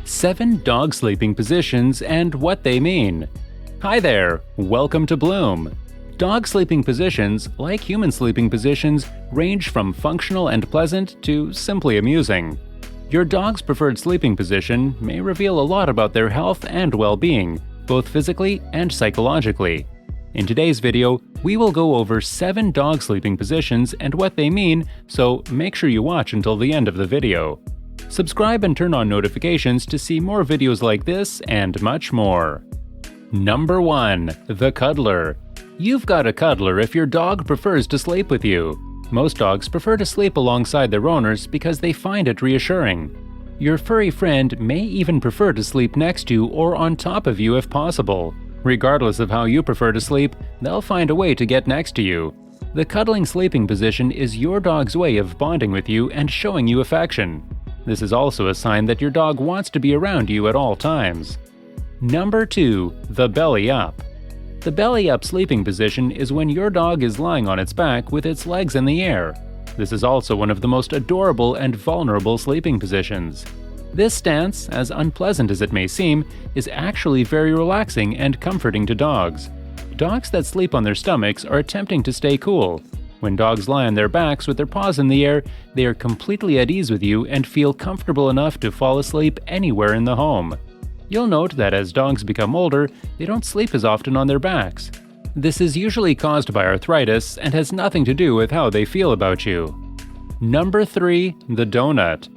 7 dog sleeping positions and what they mean. Hi there, welcome to Bloom. Dog sleeping positions, like human sleeping positions, range from functional and pleasant to simply amusing. Your dog's preferred sleeping position may reveal a lot about their health and well-being, both physically and psychologically. In today's video, we will go over 7 dog sleeping positions and what they mean, so make sure you watch until the end of the video. Subscribe and turn on notifications to see more videos like this and much more. Number 1. The Cuddler. You've got a cuddler if your dog prefers to sleep with you. Most dogs prefer to sleep alongside their owners because they find it reassuring. Your furry friend may even prefer to sleep next to or on top of you if possible. Regardless of how you prefer to sleep, they'll find a way to get next to you. The cuddling sleeping position is your dog's way of bonding with you and showing you affection. This is also a sign that your dog wants to be around you at all times. Number 2. The Belly Up. The belly up sleeping position is when your dog is lying on its back with its legs in the air. This is also one of the most adorable and vulnerable sleeping positions. This stance, as unpleasant as it may seem, is actually very relaxing and comforting to dogs. Dogs that sleep on their stomachs are attempting to stay cool. When dogs lie on their backs with their paws in the air, they are completely at ease with you and feel comfortable enough to fall asleep anywhere in the home. You'll note that as dogs become older, they don't sleep as often on their backs. This is usually caused by arthritis and has nothing to do with how they feel about you. Number 3. The Donut.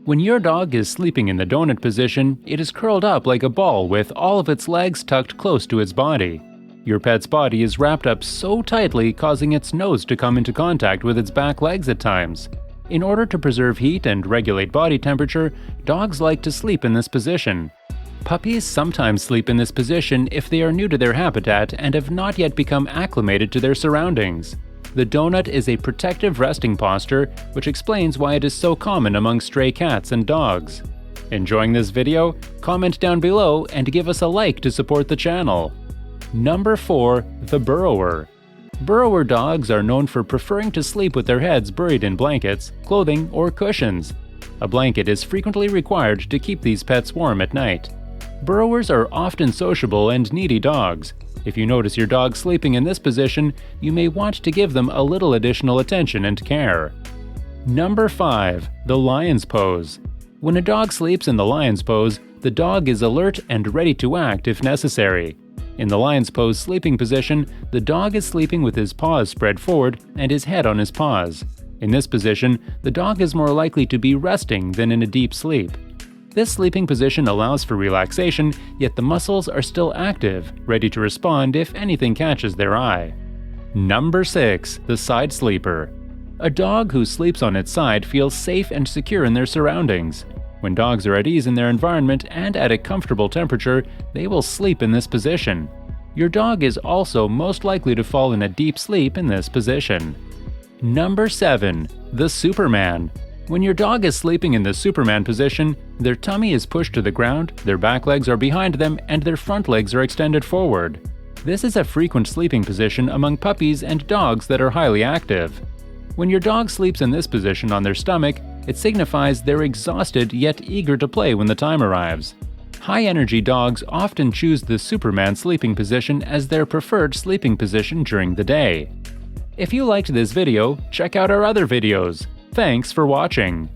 When your dog is sleeping in the donut position, it is curled up like a ball with all of its legs tucked close to its body. Your pet's body is wrapped up so tightly, causing its nose to come into contact with its back legs at times. In order to preserve heat and regulate body temperature, dogs like to sleep in this position. Puppies sometimes sleep in this position if they are new to their habitat and have not yet become acclimated to their surroundings. The donut is a protective resting posture, which explains why it is so common among stray cats and dogs. Enjoying this video? Comment down below and give us a like to support the channel. Number 4. The Burrower. Burrower dogs are known for preferring to sleep with their heads buried in blankets, clothing, or cushions. A blanket is frequently required to keep these pets warm at night. Burrowers are often sociable and needy dogs. If you notice your dog sleeping in this position, you may want to give them a little additional attention and care. Number 5. The Lion's Pose. When a dog sleeps in the lion's pose, the dog is alert and ready to act if necessary. In the lion's pose sleeping position, the dog is sleeping with his paws spread forward and his head on his paws. In this position, the dog is more likely to be resting than in a deep sleep. This sleeping position allows for relaxation, yet the muscles are still active, ready to respond if anything catches their eye. Number 6. The Side Sleeper. A dog who sleeps on its side feels safe and secure in their surroundings. When dogs are at ease in their environment and at a comfortable temperature, they will sleep in this position. Your dog is also most likely to fall in a deep sleep in this position. Number 7. The Superman. When your dog is sleeping in the Superman position, their tummy is pushed to the ground, their back legs are behind them, and their front legs are extended forward. This is a frequent sleeping position among puppies and dogs that are highly active. When your dog sleeps in this position on their stomach, it signifies they're exhausted yet eager to play when the time arrives. High-energy dogs often choose the Superman sleeping position as their preferred sleeping position during the day. If you liked this video, check out our other videos. Thanks for watching.